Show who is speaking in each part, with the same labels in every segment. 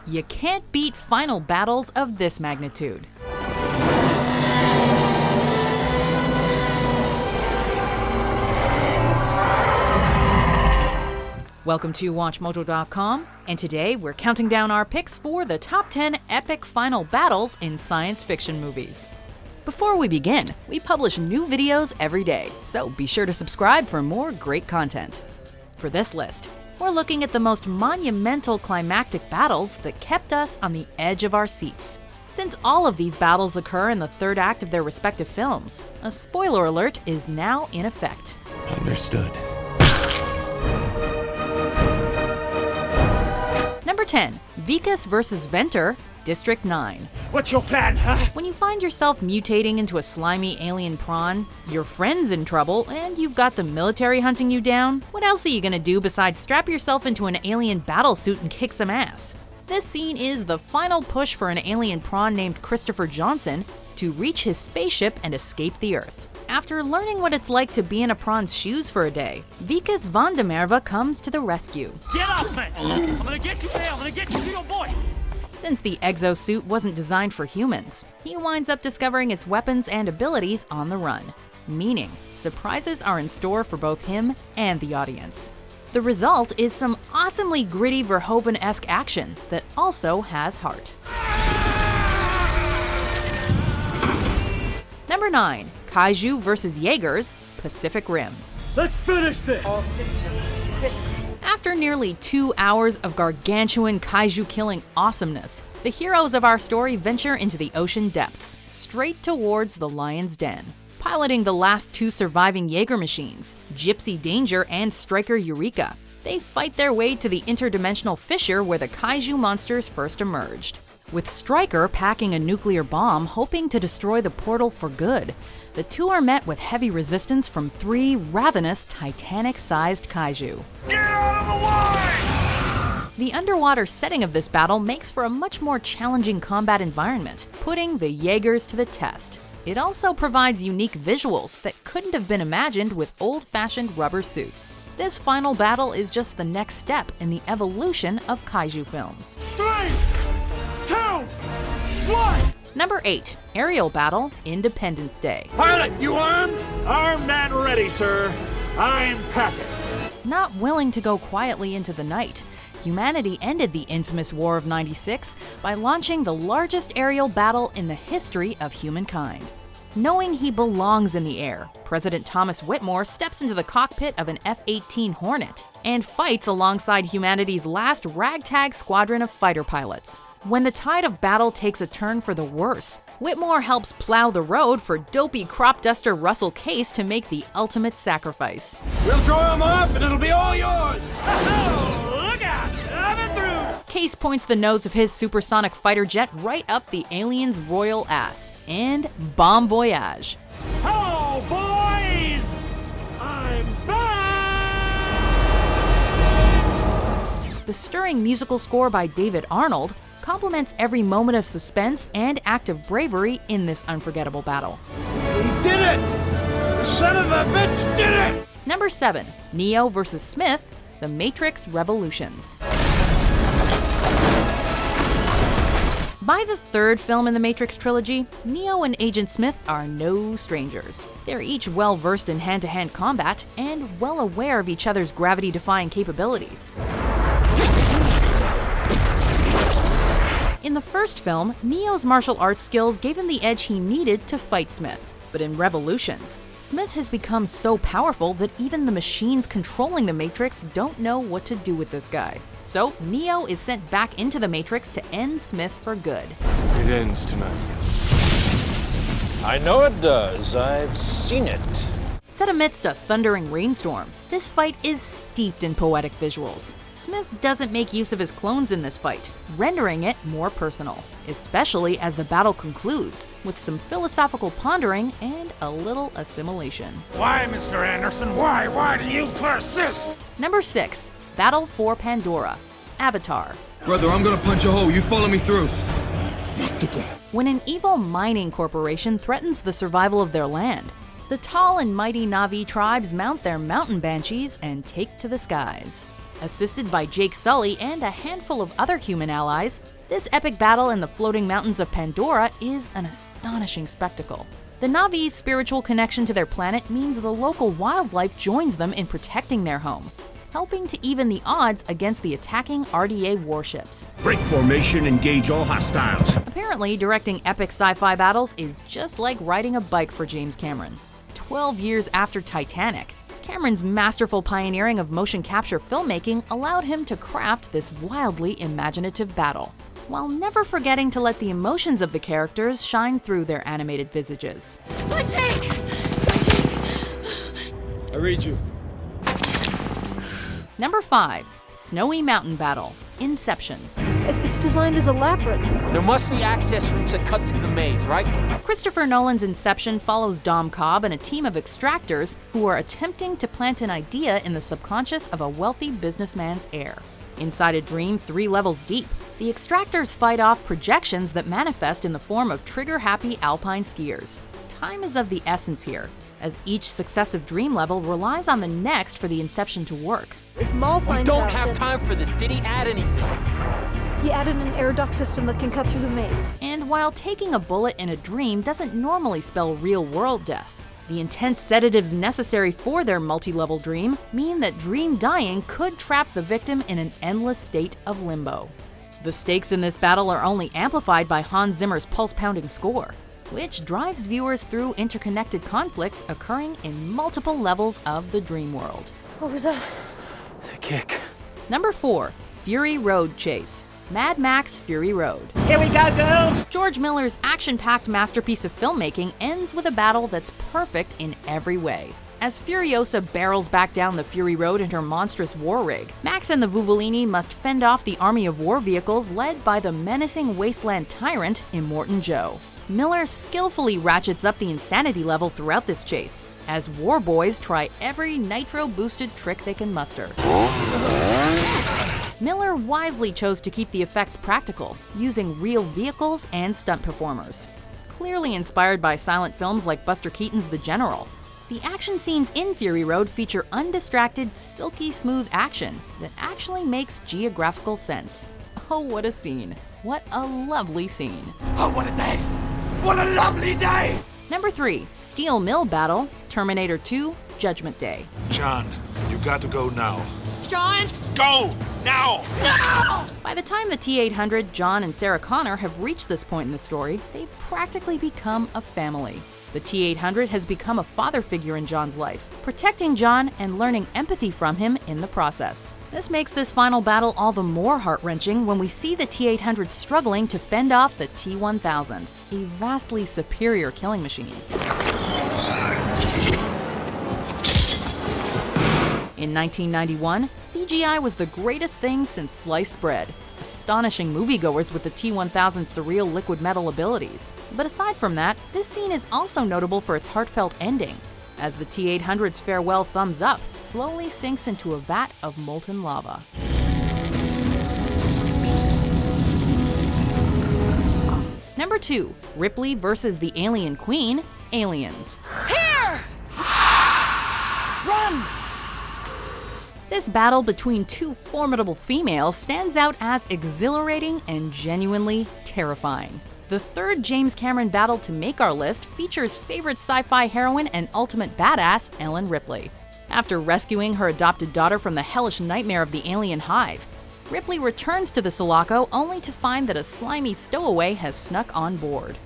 Speaker 1: You can't beat final battles of this magnitude. Welcome to WatchMojo.com, and today we're counting down our picks for the top 10 epic final battles in science fiction movies. Before we begin, we publish new videos every day, so be sure to subscribe for more great content. For this list, we're looking at the most monumental climactic battles that kept us on the edge of our seats. Since all of these battles occur in the third act of their respective films, a spoiler alert is now in effect.
Speaker 2: Understood.
Speaker 1: Number 10. Wikus vs. Ventor, District 9.
Speaker 2: What's your plan, huh?
Speaker 1: When you find yourself mutating into a slimy alien prawn, your friend's in trouble, and you've got the military hunting you down, what else are you gonna do besides strap yourself into an alien battlesuit and kick some ass? This scene is the final push for an alien prawn named Christopher Johnson to reach his spaceship and escape the Earth. After learning what it's like to be in a prawn's shoes for a day, Wikus van der Merwe comes to the rescue.
Speaker 3: Get off me! I'm gonna get you there! I'm gonna get you to your boy!
Speaker 1: Since the exosuit wasn't designed for humans, he winds up discovering its weapons and abilities on the run, meaning surprises are in store for both him and the audience. The result is some awesomely gritty Verhoeven-esque action that also has heart. Number 9. Kaiju vs. Jaegers, Pacific Rim.
Speaker 3: Let's finish this!
Speaker 4: All systems critical.
Speaker 1: After nearly 2 hours of gargantuan kaiju-killing awesomeness, the heroes of our story venture into the ocean depths, straight towards the lion's den. Piloting the last 2 surviving Jaeger machines, Gypsy Danger and Striker Eureka, they fight their way to the interdimensional fissure where the kaiju monsters first emerged. With Striker packing a nuclear bomb hoping to destroy the portal for good, the two are met with heavy resistance from 3 ravenous, Titanic-sized kaiju.
Speaker 2: Get out of the way!
Speaker 1: The underwater setting of this battle makes for a much more challenging combat environment, putting the Jaegers to the test. It also provides unique visuals that couldn't have been imagined with old-fashioned rubber suits. This final battle is just the next step in the evolution of kaiju films.
Speaker 2: 3, 2, 1!
Speaker 1: Number 8. Aerial Battle, Independence Day.
Speaker 3: Pilot, you armed? Armed and ready, sir. I'm packing.
Speaker 1: Not willing to go quietly into the night, humanity ended the infamous War of '96 by launching the largest aerial battle in the history of humankind. Knowing he belongs in the air, President Thomas Whitmore steps into the cockpit of an F-18 Hornet and fights alongside humanity's last ragtag squadron of fighter pilots. When the tide of battle takes a turn for the worse, Whitmore helps plow the road for dopey crop duster Russell Case to make the ultimate sacrifice.
Speaker 2: We'll throw him off and it'll be all yours!
Speaker 3: Oh, look out! I'm through!
Speaker 1: Case points the nose of his supersonic fighter jet right up the alien's royal ass, and bon voyage.
Speaker 3: Hello, boys! I'm back!
Speaker 1: The stirring musical score by David Arnold complements every moment of suspense and act of bravery in this unforgettable battle.
Speaker 2: We did it! The son of a bitch did it!
Speaker 1: Number 7. Neo vs. Smith, The Matrix Revolutions. By the third film in the Matrix trilogy, Neo and Agent Smith are no strangers. They're each well-versed in hand-to-hand combat and well aware of each other's gravity-defying capabilities. In the first film, Neo's martial arts skills gave him the edge he needed to fight Smith. But in Revolutions, Smith has become so powerful that even the machines controlling the Matrix don't know what to do with this guy. So, Neo is sent back into the Matrix to end Smith for good.
Speaker 5: It ends tonight.
Speaker 6: I know it does. I've seen it.
Speaker 1: Set amidst a thundering rainstorm, this fight is steeped in poetic visuals. Smith doesn't make use of his clones in this fight, rendering it more personal, especially as the battle concludes with some philosophical pondering and a little assimilation.
Speaker 2: Why, Mr. Anderson? Why? Why do you persist?
Speaker 1: Number 6. Battle for Pandora, Avatar.
Speaker 7: Brother, I'm gonna punch a hole. You follow me through.
Speaker 1: When an evil mining corporation threatens the survival of their land, the tall and mighty Na'vi tribes mount their mountain banshees and take to the skies. Assisted by Jake Sully and a handful of other human allies, this epic battle in the floating mountains of Pandora is an astonishing spectacle. The Na'vi's spiritual connection to their planet means the local wildlife joins them in protecting their home, helping to even the odds against the attacking RDA warships.
Speaker 2: Break formation, engage all hostiles.
Speaker 1: Apparently, directing epic sci-fi battles is just like riding a bike for James Cameron. 12 years after Titanic, Cameron's masterful pioneering of motion capture filmmaking allowed him to craft this wildly imaginative battle, while never forgetting to let the emotions of the characters shine through their animated visages.
Speaker 4: My Jake!
Speaker 7: I read you.
Speaker 1: Number 5. Snowy Mountain Battle, Inception.
Speaker 4: It's designed as a labyrinth.
Speaker 5: There must be access routes that cut through the maze, right?
Speaker 1: Christopher Nolan's Inception follows Dom Cobb and a team of extractors who are attempting to plant an idea in the subconscious of a wealthy businessman's heir. Inside a dream 3 levels deep, the extractors fight off projections that manifest in the form of trigger-happy alpine skiers. Time is of the essence here, as each successive dream level relies on the next for the Inception to work.
Speaker 4: If Maul
Speaker 5: We
Speaker 4: finds
Speaker 5: don't
Speaker 4: out
Speaker 5: have
Speaker 4: that
Speaker 5: time for this. Did he add anything?
Speaker 4: he added an air duct system that can cut through the maze.
Speaker 1: And while taking a bullet in a dream doesn't normally spell real-world death, the intense sedatives necessary for their multi-level dream mean that dream dying could trap the victim in an endless state of limbo. The stakes in this battle are only amplified by Hans Zimmer's pulse-pounding score, which drives viewers through interconnected conflicts occurring in multiple levels of the dream world.
Speaker 4: What was that?
Speaker 5: The kick.
Speaker 1: Number 4. Fury Road Chase, Mad Max Fury Road.
Speaker 8: Here we go, girls!
Speaker 1: George Miller's action-packed masterpiece of filmmaking ends with a battle that's perfect in every way. As Furiosa barrels back down the Fury Road in her monstrous war rig, Max and the Vuvolini must fend off the army of war vehicles led by the menacing wasteland tyrant Immortan Joe. Miller skillfully ratchets up the insanity level throughout this chase, as war boys try every nitro-boosted trick they can muster. Miller wisely chose to keep the effects practical, using real vehicles and stunt performers. Clearly inspired by silent films like Buster Keaton's The General, the action scenes in Fury Road feature undistracted, silky smooth action that actually makes geographical sense. Oh, what a scene. What a lovely scene.
Speaker 8: Oh, what a day! What a lovely day!
Speaker 1: Number 3. Steel Mill Battle, Terminator 2, Judgment Day.
Speaker 9: John, you got to go now.
Speaker 8: John!
Speaker 9: Go! Now!
Speaker 8: No!
Speaker 1: By the time the T-800, John and Sarah Connor have reached this point in the story, they've practically become a family. The T-800 has become a father figure in John's life, protecting John and learning empathy from him in the process. This makes this final battle all the more heart-wrenching when we see the T-800 struggling to fend off the T-1000, a vastly superior killing machine. In 1991, CGI was the greatest thing since sliced bread, astonishing moviegoers with the T-1000's surreal liquid metal abilities. But aside from that, this scene is also notable for its heartfelt ending, as the T-800's farewell thumbs up slowly sinks into a vat of molten lava. Number 2. Ripley versus the Alien Queen, Aliens.
Speaker 4: Here! Run!
Speaker 1: This battle between two formidable females stands out as exhilarating and genuinely terrifying. The third James Cameron battle to make our list features favorite sci-fi heroine and ultimate badass Ellen Ripley. After rescuing her adopted daughter from the hellish nightmare of the alien hive, Ripley returns to the Sulaco only to find that a slimy stowaway has snuck on board.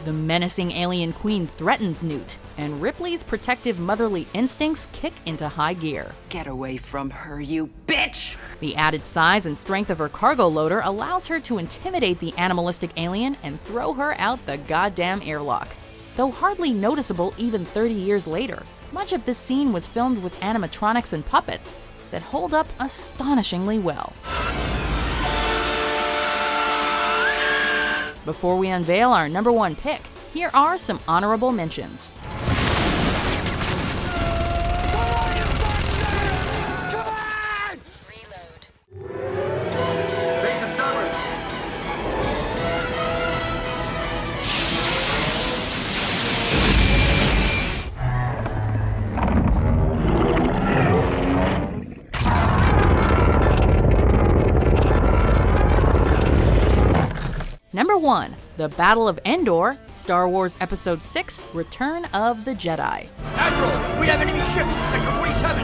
Speaker 1: The menacing alien queen threatens Newt, and Ripley's protective motherly instincts kick into high gear.
Speaker 8: Get away from her, you bitch!
Speaker 1: The added size and strength of her cargo loader allows her to intimidate the animalistic alien and throw her out the goddamn airlock. Though hardly noticeable even 30 years later, much of this scene was filmed with animatronics and puppets that hold up astonishingly well. Before we unveil our number 1 pick, here are some honorable mentions. Number 1. The Battle of Endor, Star Wars Episode 6, Return of the Jedi.
Speaker 8: Admiral, we have enemy ships in Sector 47.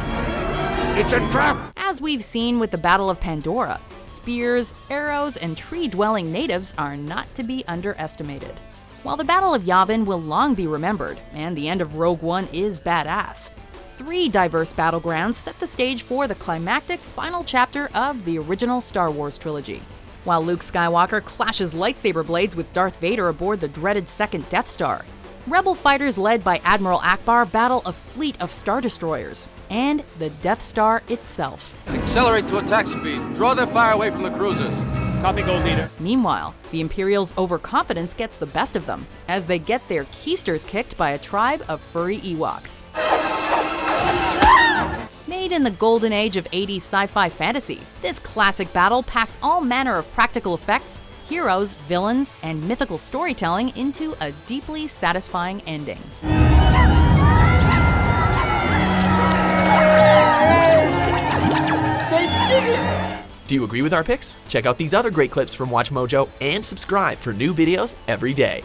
Speaker 2: It's a trap!
Speaker 1: As we've seen with the Battle of Pandora, spears, arrows, and tree-dwelling natives are not to be underestimated. While the Battle of Yavin will long be remembered, and the end of Rogue One is badass, 3 diverse battlegrounds set the stage for the climactic final chapter of the original Star Wars trilogy. While Luke Skywalker clashes lightsaber blades with Darth Vader aboard the dreaded second Death Star, Rebel fighters led by Admiral Akbar battle a fleet of Star Destroyers and the Death Star itself.
Speaker 10: Accelerate to attack speed. Draw their fire away from the cruisers.
Speaker 3: Copy, Gold Leader.
Speaker 1: Meanwhile, the Imperials' overconfidence gets the best of them as they get their keisters kicked by a tribe of furry Ewoks. Made in the golden age of 80s sci-fi fantasy, this classic battle packs all manner of practical effects, heroes, villains, and mythical storytelling into a deeply satisfying ending.
Speaker 11: Do you agree with our picks? Check out these other great clips from WatchMojo and subscribe for new videos every day.